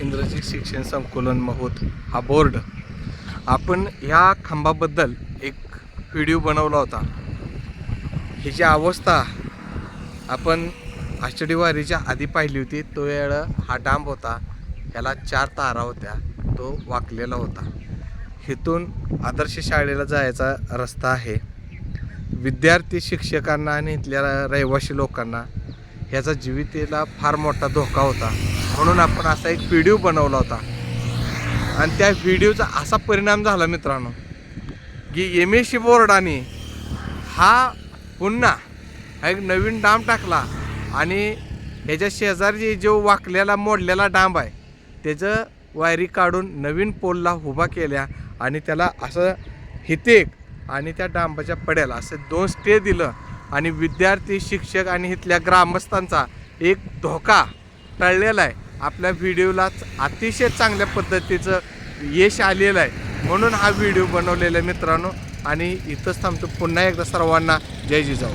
इंग्रजी शिक्षण संकुलन महोद हा बोर्ड आपण ह्या खांबाबद्दल एक व्हिडिओ बनवला होता। ह्याची अवस्था आपण आषाढी वारीच्या आधी पाहिली होती। तो वेळ हा डांब होता, ह्याला 4 तारा होत्या, तो वाकलेला होता। इथून आदर्श शाळेला जायचा रस्ता आहे। विद्यार्थी शिक्षकांना आणि इथल्या रहिवासी लोकांना ह्याचा जीवितला फार मोठा धोका होता, म्हणून आपण असा एक व्हिडिओ बनवला होता। आणि त्या व्हिडिओचा असा परिणाम झाला मित्रांनो की MSC बोर्डाने हा पुन्हा एक नवीन डांब टाकला आणि ह्याच्या शेजारी जो वाकलेला मोडलेला डांब आहे त्याचं वायरी काढून नवीन पोलला उभा केल्या आणि त्याला असं हिते आणि त्या डांबाच्या पड्याला असं 2 स्टे दिलं आणि विद्यार्थी शिक्षक आणि इथल्या ग्रामस्थांचा एक धोका टळलेला आहे। आपल्या व्हिडिओलाच अतिशय चांगल्या पद्धतीचं यश आलेलं आहे, म्हणून हा व्हिडिओ बनवलेला आहे मित्रांनो। आणि इथंच थांबतो। पुन्हा एकदा सर्वांना जय जिजाऊ।